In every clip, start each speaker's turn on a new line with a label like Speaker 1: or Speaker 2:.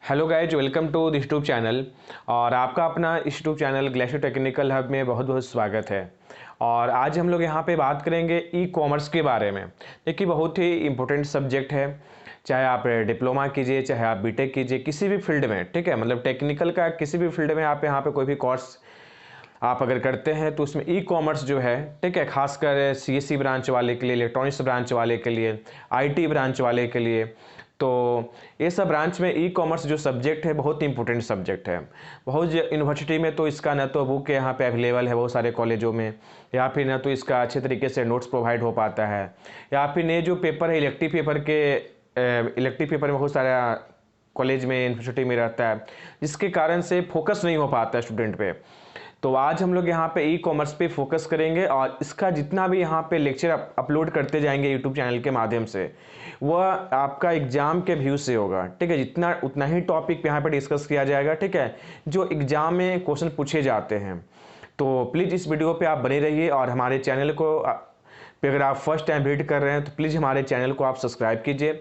Speaker 1: Hello guys, welcome to this YouTube channel. और आपका अपना इस YouTube channel glacier technical hub में बहुत बहुत स्वागत है। और आज हम लोग यहाँ पे बात करेंगे ई कॉमर्स के बारे में। देखिए, बहुत ही इम्पोर्टेंट सब्जेक्ट है। चाहे आप डिप्लोमा कीजिए, चाहे आप बीटेक कीजिए, किसी भी फील्ड में, ठीक है, मतलब टेक्निकल का किसी भी फील्ड में आप यहाँ पे कोई भी कोर्स आप अगर करते हैं तो उसमें ई कॉमर्स जो है, ठीक है, खासकर सीएससी ब्रांच वाले के लिए, इलेक्ट्रॉनिक्स ब्रांच वाले के लिए, आईटी ब्रांच वाले के लिए, तो ये सब ब्रांच में ई कॉमर्स जो सब्जेक्ट है बहुत इंपॉर्टेंट सब्जेक्ट है। बहुत यूनिवर्सिटी में तो इसका न तो बुक यहाँ पे अवेलेबल है बहुत सारे कॉलेजों में, या फिर न तो इसका अच्छे तरीके से नोट्स प्रोवाइड हो पाता है, या फिर ये जो पेपर है इलेक्टिव पेपर में बहुत सारा कॉलेज में यूनिवर्सिटी में रहता है, जिसके कारण से फोकस नहीं हो पाता है स्टूडेंट पे। तो आज हम लोग यहाँ पे ई कॉमर्स पे फोकस करेंगे और इसका जितना भी यहाँ पे लेक्चर अपलोड करते जाएंगे यूट्यूब चैनल के माध्यम से, वह आपका एग्जाम के व्यू से होगा, ठीक है। जितना उतना ही टॉपिक यहाँ पे डिस्कस किया जाएगा, ठीक है, जो एग्जाम में क्वेश्चन पूछे जाते हैं। तो प्लीज़ इस वीडियो पे आप बने रहिए और हमारे चैनल को अगर आप फर्स्ट टाइम विजिट कर रहे हैं तो प्लीज़ हमारे चैनल को आप सब्सक्राइब कीजिए,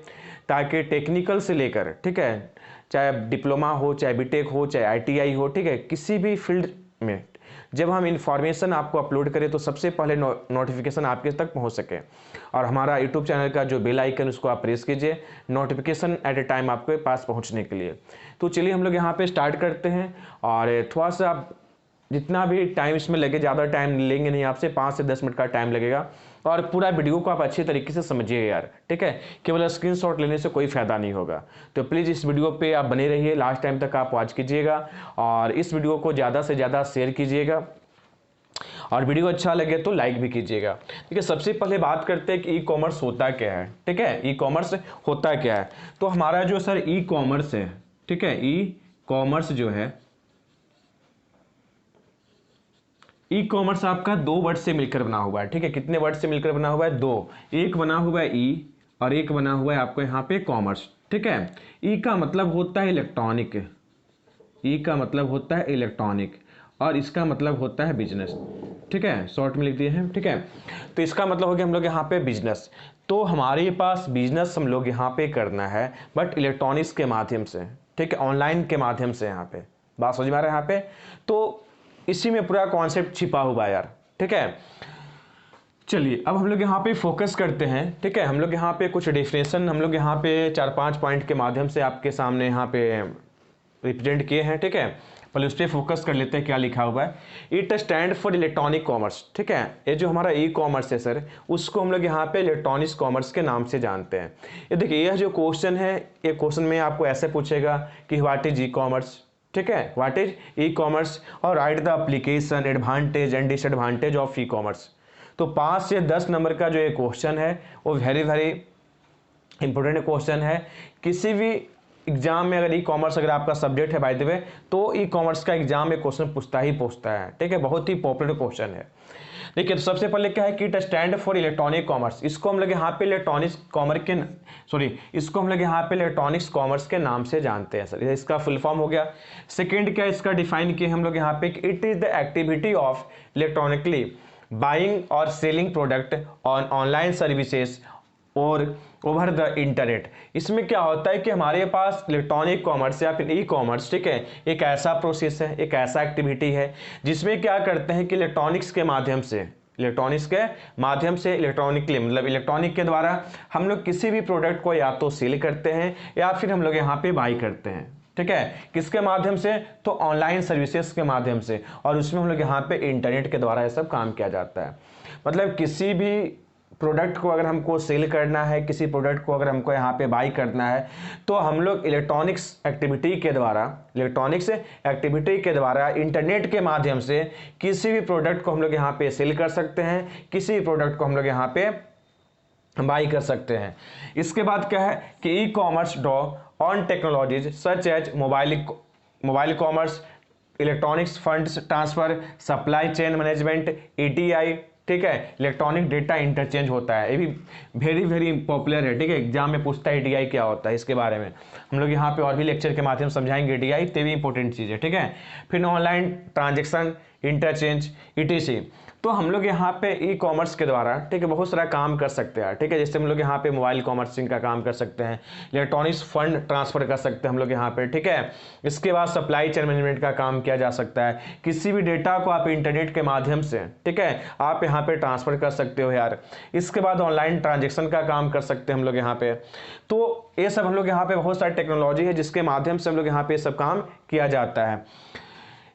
Speaker 1: ताकि टेक्निकल से लेकर, ठीक है, चाहे डिप्लोमा हो, चाहे बीटेक हो, चाहे आईटीआई हो, ठीक है, किसी भी फील्ड में जब हम इंफॉर्मेशन आपको अपलोड करें तो सबसे पहले नोटिफिकेशन आपके तक पहुंच सके। और हमारा यूट्यूब चैनल का जो बेल आइकन उसको आप प्रेस कीजिए नोटिफिकेशन एट ए टाइम आपके पास पहुंचने के लिए। तो चलिए हम लोग यहाँ पे स्टार्ट करते हैं। और थोड़ा सा आप जितना भी टाइम इसमें लगे, ज़्यादा टाइम लेंगे नहीं, आपसे 5 से 10 मिनट का टाइम लगेगा। और पूरा वीडियो को आप अच्छे तरीके से समझिए यार, ठीक है। केवल स्क्रीनशॉट लेने से कोई फायदा नहीं होगा। तो प्लीज़ इस वीडियो पे आप बने रहिए, लास्ट टाइम तक आप वॉच कीजिएगा और इस वीडियो को ज़्यादा से ज़्यादा शेयर कीजिएगा और वीडियो अच्छा लगे तो लाइक भी कीजिएगा। ठीक है, सबसे पहले बात करते हैं कि ई कॉमर्स होता क्या है। ठीक है, ई कॉमर्स होता क्या है। तो हमारा जो सर ई कॉमर्स है, ठीक है, ई कॉमर्स जो है, ई कॉमर्स आपका 2 वर्ड से मिलकर बना हुआ है। ठीक है, कितने वर्ड से मिलकर बना हुआ है? 2। एक बना हुआ है ई और एक बना हुआ है आपको यहाँ पे कॉमर्स। ठीक है, ई का मतलब होता है इलेक्ट्रॉनिक, ई का मतलब होता है इलेक्ट्रॉनिक और इसका मतलब होता है बिजनेस। ठीक है, शॉर्ट में लिख दिए हैं। ठीक है, तो इसका मतलब हो गया हम लोग यहाँ पे बिजनेस। तो हमारे पास बिजनेस हम लोग यहाँ पे करना है, बट इलेक्ट्रॉनिक्स के माध्यम से, ठीक है, ऑनलाइन के माध्यम से। यहाँ पे बात समझ में आ रहा है यहाँ पे? तो इसी में पूरा कॉन्सेप्ट छिपा हुआ है यार। ठीक है, चलिए अब हम लोग यहाँ पे फोकस करते हैं। ठीक है, हम लोग यहाँ पे कुछ डेफिनेशन हम लोग यहाँ पे 4-5 पॉइंट के माध्यम से आपके सामने यहाँ पे रिप्रेजेंट किए हैं। ठीक है, पहले उस पर फोकस कर लेते हैं क्या लिखा हुआ है। It stand for electronic commerce. ठीक है, ये जो हमारा ई कॉमर्स है सर, उसको हम लोग यहाँ पे इलेक्ट्रॉनिक्स कॉमर्स के नाम से जानते हैं। ये देखिए, यह जो क्वेश्चन है, ये क्वेश्चन में आपको ऐसे पूछेगा कि व्हाट इज ई कॉमर्स। ठीक है, व्हाट इज ई कॉमर्स और right the application, advantage and disadvantage of e commerce. तो 5 से 10 नंबर का जो ये क्वेश्चन है वो वेरी वेरी इंपॉर्टेंट क्वेश्चन है। किसी भी एग्जाम में अगर ई कॉमर्स अगर आपका सब्जेक्ट है बाय द वे, तो ई कॉमर्स का एग्जाम में क्वेश्चन पूछता है। ठीक है, बहुत ही पॉपुलर क्वेश्चन है। देखिए, तो सबसे पहले क्या है कि it stand for electronic commerce. इसको हम लोग यहाँ पे इलेक्ट्रॉनिक्स कॉमर्स के नाम से जानते हैं सर। इसका फुल फॉर्म हो गया। सेकंड क्या इसका डिफाइन किया हम लोग यहाँ पे, it is the activity of electronically buying और selling product on online services और ओवर द इंटरनेट। इसमें क्या होता है कि हमारे पास इलेक्ट्रॉनिक कॉमर्स या फिर ई कॉमर्स, ठीक है, एक ऐसा प्रोसेस है, एक ऐसा एक्टिविटी है जिसमें क्या करते हैं कि इलेक्ट्रॉनिक्स के माध्यम से इलेक्ट्रॉनिकली मतलब इलेक्ट्रॉनिक के द्वारा हम लोग किसी भी प्रोडक्ट को या तो सेल करते हैं या फिर हम लोग यहाँ पे बाई करते हैं। ठीक है, किसके माध्यम से? तो ऑनलाइन सर्विसेज के माध्यम से। और उसमें हम लोग यहाँ पे इंटरनेट के द्वारा ये सब काम किया जाता है। मतलब किसी भी प्रोडक्ट को अगर हमको सेल करना है, किसी प्रोडक्ट को अगर हमको यहाँ पे बाई करना है, तो हम लोग इलेक्ट्रॉनिक्स एक्टिविटी के द्वारा इंटरनेट के माध्यम से किसी भी प्रोडक्ट को हम लोग यहाँ पे सेल कर सकते हैं, किसी भी प्रोडक्ट को हम लोग यहाँ पे बाई कर सकते हैं। इसके बाद क्या है कि e commerce draw on technologies such as mobile commerce, electronics funds transfer, supply chain management, ETI. ठीक है, इलेक्ट्रॉनिक डेटा इंटरचेंज होता है, ये भी वेरी वेरी पॉपुलर है। ठीक है, एग्जाम में पूछता है ईटीआई क्या होता है, इसके बारे में हम लोग यहाँ पे और भी लेक्चर के माध्यम से समझाएंगे। ईटीआई तो भी इंपॉर्टेंट चीज़ है। ठीक है, फिर ऑनलाइन ट्रांजेक्शन इंटरचेंज ईटीसी। तो हम लोग यहाँ पे ई कॉमर्स के द्वारा, ठीक है, बहुत सारा काम कर सकते हैं, ठीक है। जैसे हम लोग यहाँ पे मोबाइल कॉमर्सिंग का काम कर सकते हैं, इलेक्ट्रॉनिक्स फंड ट्रांसफर कर सकते हैं हम लोग यहाँ पे, ठीक है। इसके बाद सप्लाई चेन मैनेजमेंट का काम किया जा सकता है। किसी भी डेटा को आप इंटरनेट के माध्यम से, ठीक है, आप यहाँ पे ट्रांसफर कर सकते हो यार। इसके बाद ऑनलाइन ट्रांजेक्शन का काम कर सकते हैं हम लोग यहाँ पे। तो ये सब हम लोग यहाँ पे बहुत सारी टेक्नोलॉजी है जिसके माध्यम से हम लोग यहाँ पे सब काम किया जाता है।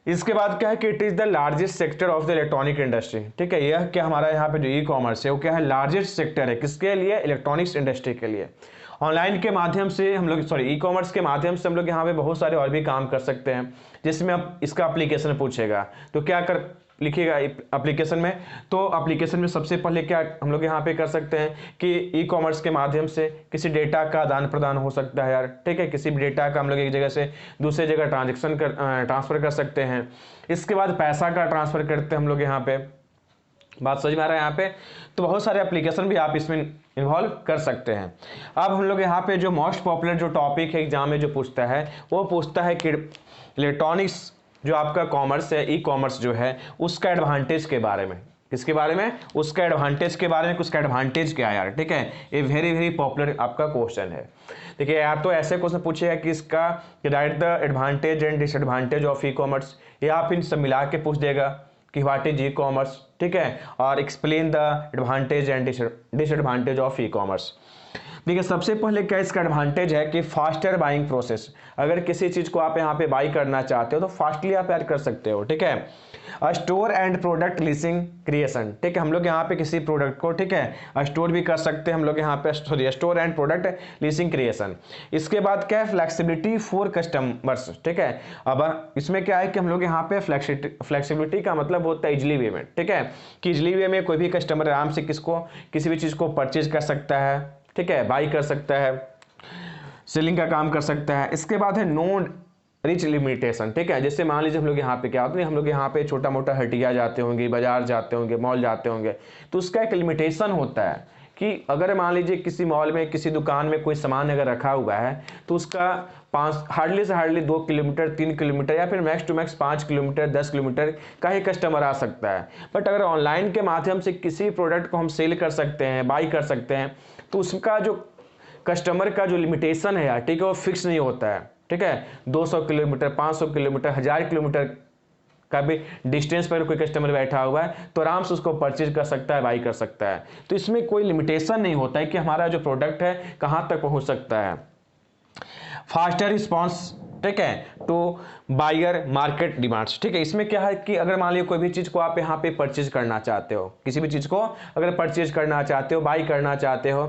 Speaker 1: इसके बाद क्या है कि it is the largest sector of the electronic industry, ठीक है। यह क्या हमारा यहाँ पे जो ई कॉमर्स है वो क्या है, लार्जेस्ट सेक्टर है किसके लिए, इलेक्ट्रॉनिक्स इंडस्ट्री के लिए। ऑनलाइन के माध्यम से हम लोग, सॉरी, ई कॉमर्स के माध्यम से हम लोग यहाँ पे बहुत सारे और भी काम कर सकते हैं, जिसमें अब इसका एप्लीकेशन पूछेगा तो क्या कर लिखिएगा एप्लीकेशन में। तो एप्लीकेशन में सबसे पहले क्या हम लोग यहाँ पे कर सकते हैं कि ई कॉमर्स के माध्यम से किसी डेटा का आदान प्रदान हो सकता है यार, ठीक है। किसी भी डेटा का हम लोग एक जगह से दूसरे जगह ट्रांसफर कर सकते हैं। इसके बाद पैसा का ट्रांसफर करते हैं हम लोग यहाँ पे। बात समझ में आ रहा है यहाँ पे। तो बहुत सारे एप्लीकेशन भी आप इसमें इन्वॉल्व कर सकते हैं। अब हम लोग यहाँ पे जो मोस्ट पॉपुलर जो टॉपिक है एग्जाम में जो पूछता है वो पूछता है कि इलेक्ट्रॉनिक्स जो आपका कॉमर्स है, ई कॉमर्स जो है, उसका एडवांटेज के बारे में। किसके बारे में, उसका एडवांटेज के बारे में। उसका एडवांटेज क्या है यार, ठीक है। ये वेरी वेरी पॉपुलर आपका क्वेश्चन है। देखिए यार, तो ऐसे क्वेश्चन पूछेगा कि इसका right the advantage and disadvantage of e commerce, या आप इन सब मिला के पूछ देगा कि व्हाट इज ई कॉमर्स, ठीक है, और explain the advantage and disadvantage of e commerce. देखिए सबसे पहले क्या इसका एडवांटेज है कि फास्टर बाइंग प्रोसेस। अगर किसी चीज को आप यहाँ पे बाई करना चाहते हो तो फास्टली आप ऐड कर सकते हो, ठीक है। Store and product leasing creation, ठीक है। हम लोग यहाँ पे किसी प्रोडक्ट को, ठीक है, स्टोर भी कर सकते हैं हम लोग यहाँ पे, sorry, store and product leasing creation. इसके बाद क्या है, फ्लेक्सिबिलिटी फॉर कस्टमर्स, ठीक है। अब इसमें क्या है कि हम लोग यहाँ पे फ्लेक्सिबिलिटी का मतलब होता है इजली वे में, ठीक है, कि इजली वे में कोई भी कस्टमर आराम से किसी भी चीज को परचेज कर सकता है, ठीक है, बाई कर सकता है, सेलिंग का काम कर सकता है। इसके बाद है नो रिच लिमिटेशन, ठीक है। जैसे मान लीजिए हम लोग यहाँ पे क्या होता है, हम लोग यहाँ पे छोटा मोटा हटिया जाते होंगे, बाजार जाते होंगे, मॉल जाते होंगे, तो उसका एक लिमिटेशन होता है कि अगर मान लीजिए किसी मॉल में, किसी दुकान में कोई सामान अगर रखा हुआ है तो उसका हार्डली से हार्डली 2 किलोमीटर, 3 किलोमीटर, या फिर max to max 5 kilometre, 10 kilometre का ही कस्टमर आ सकता है। बट अगर ऑनलाइन के माध्यम से किसी प्रोडक्ट को हम सेल कर सकते हैं, बाई कर सकते हैं, तो उसका जो कस्टमर का जो लिमिटेशन है यार, ठीक है, वो फिक्स नहीं होता है, ठीक है। 200 किलोमीटर, 500 किलोमीटर, 1000 किलोमीटर का भी डिस्टेंस पर कोई कस्टमर बैठा हुआ है तो आराम से उसको परचेज कर सकता है, बाई कर सकता है। तो इसमें कोई लिमिटेशन नहीं होता है कि हमारा जो प्रोडक्ट है कहाँ तक पहुँच सकता है। फास्टर रिस्पॉन्स, ठीक है, टू बायर मार्केट डिमांड्स, ठीक है। इसमें क्या है कि अगर मान लीजिए कोई भी चीज़ को आप यहाँ पे परचेज करना चाहते हो, किसी भी चीज़ को अगर परचेज करना चाहते हो, बाई करना चाहते हो,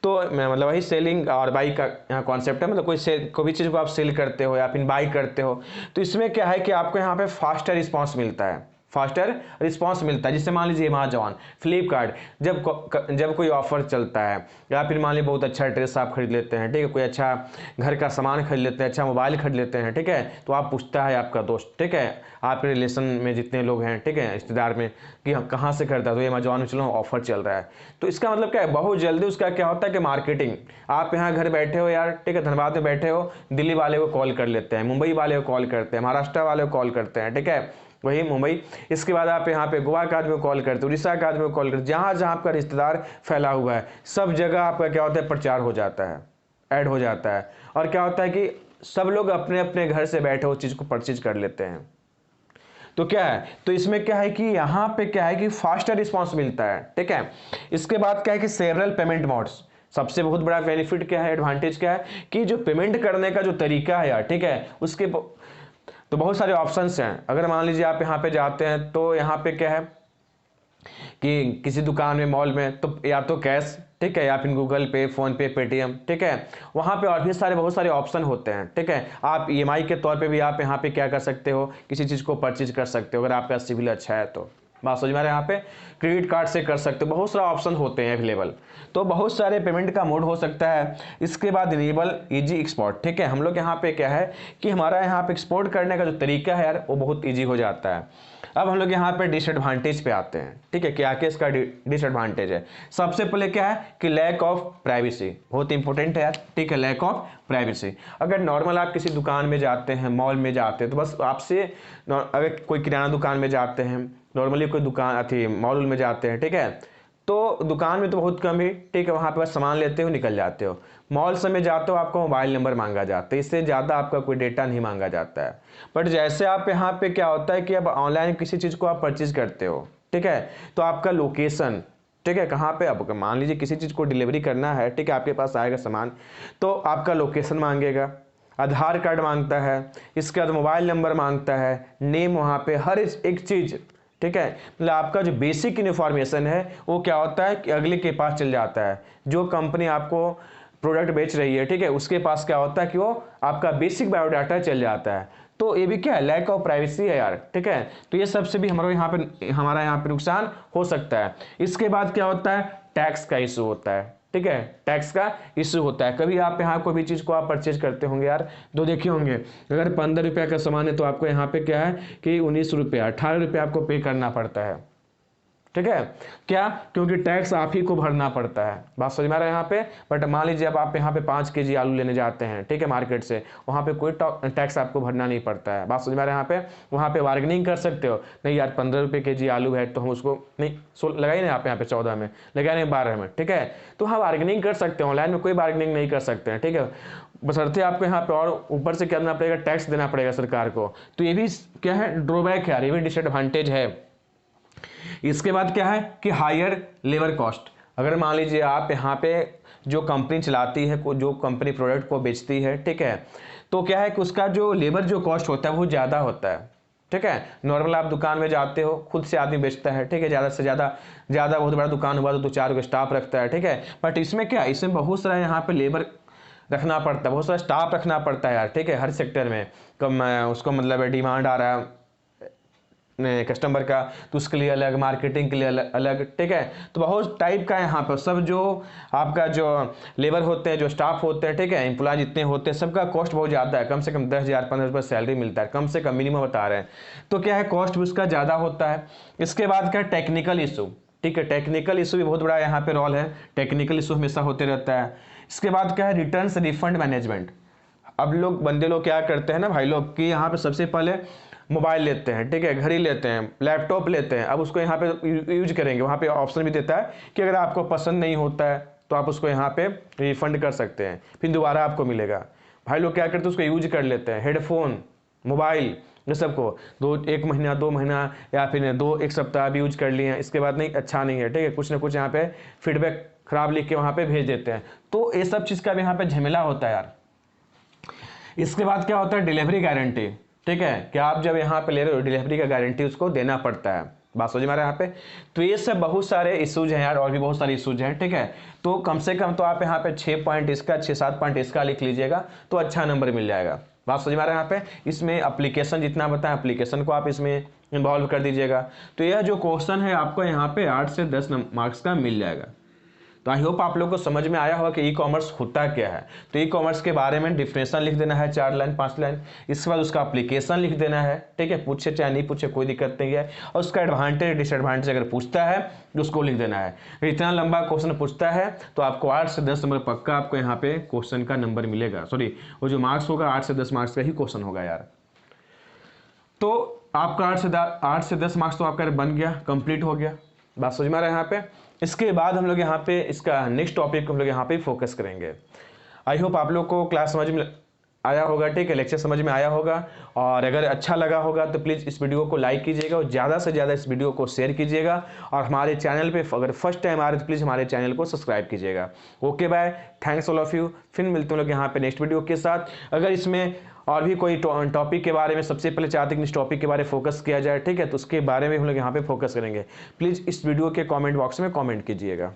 Speaker 1: तो मतलब वही सेलिंग और बाई का यहाँ कॉन्सेप्ट है। मतलब कोई भी चीज़ को आप सेल करते हो या फिर बाई करते हो, तो इसमें क्या है कि आपको यहाँ पे फास्टर रिस्पॉन्स मिलता है, फास्टर रिस्पांस मिलता है। जिससे मान लीजिए अमेजॉन, फ्लिपकार्ट, जब कोई ऑफर चलता है, या फिर मान लीजिए बहुत अच्छा ड्रेस आप खरीद लेते हैं, ठीक है, कोई अच्छा घर का सामान खरीद लेते हैं, अच्छा मोबाइल खरीद लेते हैं, ठीक है, तो आप पूछता है आपका दोस्त, ठीक है, आपके रिलेशन में जितने लोग हैं, ठीक है, रिश्तेदार में, कि कहाँ से खरीदा, तो ये अमेजॉन में चलो ऑफर चल रहा है। तो इसका मतलब क्या है, बहुत जल्दी उसका क्या होता है कि मार्केटिंग, आप यहाँ घर बैठे हो यार, ठीक है, धनबाद में बैठे हो, दिल्ली वाले को कॉल कर लेते हैं, मुंबई वाले को कॉल करते हैं, महाराष्ट्र वाले को कॉल करते हैं, ठीक है, वही मुंबई। इसके बाद आप यहाँ पे गोवा का आदमी को कॉल करते हो, उड़ीसा का आदमी को कॉल करते, जहाँ जहाँ आपका रिश्तेदार फैला हुआ है सब जगह आपका क्या होता है, प्रचार हो जाता है, ऐड हो जाता है। और क्या होता है कि सब लोग अपने अपने घर से बैठे उस चीज़ को परचेज कर लेते हैं। तो क्या है, तो इसमें क्या है कि यहाँ पे क्या है कि फास्टर रिस्पॉन्स मिलता है, ठीक है। इसके बाद क्या है कि सेवरल पेमेंट मोड्स, सबसे बहुत बड़ा बेनिफिट क्या है, एडवांटेज क्या है कि जो पेमेंट करने का जो तरीका है यार, ठीक है, उसके तो बहुत सारे ऑप्शंस हैं। अगर मान लीजिए आप यहाँ पे जाते हैं तो यहाँ पे क्या है कि किसी दुकान में, मॉल में, तो या तो कैश, ठीक है, या फिर गूगल पे, फोन पे, पेटीएम, ठीक है, वहाँ पे और भी बहुत सारे ऑप्शन होते हैं, ठीक है। आप ईएमआई के तौर पे भी आप यहाँ पे क्या कर सकते हो, किसी चीज़ को परचेज कर सकते हो अगर आपका सिविल अच्छा है तो। बात समझ में आ रहा है, यहाँ पे क्रेडिट कार्ड से कर सकते हो, बहुत सारा ऑप्शन होते हैं अवेलेबल। तो बहुत सारे पेमेंट का मोड हो सकता है। इसके बाद इनेबल इजी एक्सपोर्ट, ठीक है, हम लोग यहाँ पे क्या है कि हमारा यहाँ पे एक्सपोर्ट करने का जो तरीका है यार वो बहुत ईजी हो जाता है। अब हम लोग यहाँ पे डिसएडवांटेज पे आते हैं, ठीक है, क्या क्या इसका डिसएडवांटेज है। सबसे पहले क्या है कि लैक ऑफ प्राइवेसी, बहुत इंपॉर्टेंट है यार, ठीक है, लैक ऑफ प्राइवेसी। अगर नॉर्मल आप किसी दुकान में जाते हैं, मॉल में जाते हैं, तो बस आपसे, अगर कोई किराना दुकान में जाते हैं नॉर्मली कोई दुकान थी मॉल में जाते हैं, ठीक है, तो दुकान में तो बहुत कम ही, ठीक है, वहाँ पे बस सामान लेते हो निकल जाते हो। मॉल से में जाते हो आपका मोबाइल नंबर मांगा जाता है, इससे ज़्यादा आपका कोई डेटा नहीं मांगा जाता है। बट जैसे आप यहाँ पे क्या होता है कि अब ऑनलाइन किसी चीज़ को आप परचेज करते हो, ठीक है, तो आपका लोकेशन, ठीक है, कहाँ पे आप मान लीजिए किसी चीज़ को डिलीवरी करना है, ठीक है, आपके पास आएगा सामान तो आपका लोकेशन मांगेगा, आधार कार्ड मांगता है, इसके बाद मोबाइल नंबर मांगता है, नेम, वहाँ पे हर एक चीज़, ठीक है, मतलब आपका जो बेसिक इन्फॉर्मेशन है वो क्या होता है कि अगले के पास चल जाता है। जो कंपनी आपको प्रोडक्ट बेच रही है, ठीक है, उसके पास क्या होता है कि वो आपका बेसिक बायोडाटा चल जाता है। तो ये भी क्या है, लैक ऑफ प्राइवेसी है यार, ठीक है। तो ये सबसे भी हमारा यहाँ पे नुकसान हो सकता है। इसके बाद क्या होता है, टैक्स का इशू होता है, ठीक है, टैक्स का इशू होता है। कभी आप यहाँ कोई भी चीज़ को आप परचेज करते होंगे यार, तो देखे होंगे अगर 15 रुपये का सामान है तो आपको यहाँ पे क्या है कि 19 रुपया 18 रुपये आपको पे करना पड़ता है, ठीक है, क्या, क्योंकि टैक्स आप ही को भरना पड़ता है। बात समझ में आ रहा है यहाँ पे। बट मान लीजिए अब आप यहाँ पे 5 केजी आलू लेने जाते हैं, ठीक है, मार्केट से, वहाँ पे कोई टैक्स आपको भरना नहीं पड़ता है। बात समझ में आ रहा है यहाँ पे। वहाँ पे बार्गेनिंग कर सकते हो, नहीं यार 15 रुपये केजी आलू है तो हम उसको नहीं लगाइए ना, आप यहाँ पे 14 में लगाए नहीं 12 में, ठीक है, तो हम बार्गेनिंग कर सकते हैं। ऑनलाइन में कोई बार्गेनिंग नहीं कर सकते हैं, ठीक है, बशर्ते आपको यहाँ पे और ऊपर से क्या देना पड़ेगा, टैक्स देना पड़ेगा सरकार को। तो ये भी क्या है, ड्रॉबैक है यार, ये भी डिसएडवांटेज है। इसके बाद क्या है कि हायर लेबर कॉस्ट। अगर मान लीजिए आप यहाँ पे जो कंपनी चलाती है, जो कंपनी प्रोडक्ट को बेचती है, ठीक है, तो क्या है कि उसका जो लेबर जो कॉस्ट होता है वो ज़्यादा होता है, ठीक है। नॉर्मल आप दुकान में जाते हो, खुद से आदमी बेचता है, ठीक है, ज़्यादा से ज़्यादा बहुत बड़ा दुकान हुआ तो 4 स्टाफ रखता है, ठीक है। बट इसमें क्या, इसमें बहुत सारा यहाँ पे लेबर रखना पड़ता है, बहुत सारा स्टाफ रखना पड़ता है यार, ठीक है, हर सेक्टर में कम उसको मतलब डिमांड आ रहा है कस्टमर का, तो उसके लिए अलग, मार्केटिंग के लिए अलग, ठीक है। तो बहुत टाइप का यहाँ पर सब जो आपका जो लेबर होते हैं, जो स्टाफ होते हैं, ठीक है, एम्प्लॉय जितने होते हैं, सबका कॉस्ट बहुत ज़्यादा है। कम से कम 10,000 15,000 सैलरी मिलता है, कम से कम मिनिमम बता रहे हैं। तो क्या है, कॉस्ट भी उसका ज़्यादा होता है। इसके बाद क्या है, टेक्निकल इशू, ठीक है, टेक्निकल इशू भी बहुत बड़ा यहाँ पे रोल है। टेक्निकल इशू हमेशा होते रहता है। इसके बाद क्या है, रिटर्न्स रिफंड मैनेजमेंट। अब बंदे लोग क्या करते हैं ना भाई लोग, कि यहाँ पे सबसे पहले मोबाइल लेते हैं, ठीक है, घड़ी लेते हैं, लैपटॉप लेते हैं, अब उसको यहाँ पे यूज करेंगे। वहाँ पे ऑप्शन भी देता है कि अगर आपको पसंद नहीं होता है तो आप उसको यहाँ पे रिफंड कर सकते हैं, फिर दोबारा आपको मिलेगा। भाई लोग क्या करते हैं, उसको यूज कर लेते हैं, हेडफोन, मोबाइल, ये सबको 1 महीना 2 महीना या फिर 1 सप्ताह भी यूज कर लिए हैं, इसके बाद नहीं अच्छा नहीं है, ठीक है, कुछ ना कुछ यहाँ पे फीडबैक खराब लिख के वहाँ पे भेज देते हैं। तो ये सब चीज़ का भी यहाँ पे झमेला होता है यार। इसके बाद क्या होता है, डिलीवरी गारंटी, ठीक है, कि आप जब यहाँ पे ले रहे हो डिलीवरी का गारंटी उसको देना पड़ता है। बात समझ में आ रहा है यहाँ पे। तो ये सब बहुत सारे इशूज हैं यार, और भी बहुत सारे इशूज हैं, ठीक है। तो कम से कम तो आप यहाँ पे 6 पॉइंट इसका 6-7 पॉइंट इसका लिख लीजिएगा तो अच्छा नंबर मिल जाएगा। बात समझ में आ रहा है यहाँ पे। इसमें एप्लीकेशन जितना बताएं, एप्लीकेशन को आप इसमें इन्वॉल्व कर दीजिएगा। तो यह जो क्वेश्चन है आपको यहाँ पे 8 से 10 मार्क्स का मिल जाएगा। तो आई होप आप लोग को समझ में आया होगा कि ई कॉमर्स होता क्या है। तो ई कॉमर्स के बारे में डिफिनेशन लिख देना है 4 लाइन 5 लाइन। इसके बाद उसका एप्लीकेशन लिख देना है, ठीक है, पूछे चाहे नहीं पूछे कोई दिक्कत नहीं है। और उसका एडवांटेज डिसएडवांटेज अगर पूछता है तो उसको लिख देना है। इतना लंबा क्वेश्चन पूछता है तो आपको 8 से 10 नंबर पक्का आपको यहाँ पे क्वेश्चन का नंबर मिलेगा। सॉरी, वो जो मार्क्स होगा 8 से 10 मार्क्स का ही क्वेश्चन होगा यार। तो आपका 8 से 10 मार्क्स तो आपका बन गया, कंप्लीट हो गया। बात समझ में आ रहा है यहाँ पे। इसके बाद हम लोग यहाँ पे इसका नेक्स्ट टॉपिक हम लोग यहाँ पे फोकस करेंगे। आई होप आप लोग को क्लास समझ में आया होगा, ठीक है, लेक्चर समझ में आया होगा। और अगर अच्छा लगा होगा तो प्लीज़ इस वीडियो को लाइक कीजिएगा और ज़्यादा से ज़्यादा इस वीडियो को शेयर कीजिएगा। और हमारे चैनल पे अगर फर्स्ट टाइम आ रहे तो प्लीज़ हमारे चैनल को सब्सक्राइब कीजिएगा। Okay bye, thanks all of you. फिर मिलते हैं लोग यहाँ पे नेक्स्ट वीडियो के साथ। अगर इसमें और भी कोई टॉपिक के बारे में सबसे पहले चाहते हैं कि इस टॉपिक के बारे में फोकस किया जाए, ठीक है, तो उसके बारे में हम लोग यहाँ पे फोकस करेंगे। प्लीज़ इस वीडियो के कमेंट बॉक्स में कमेंट कीजिएगा।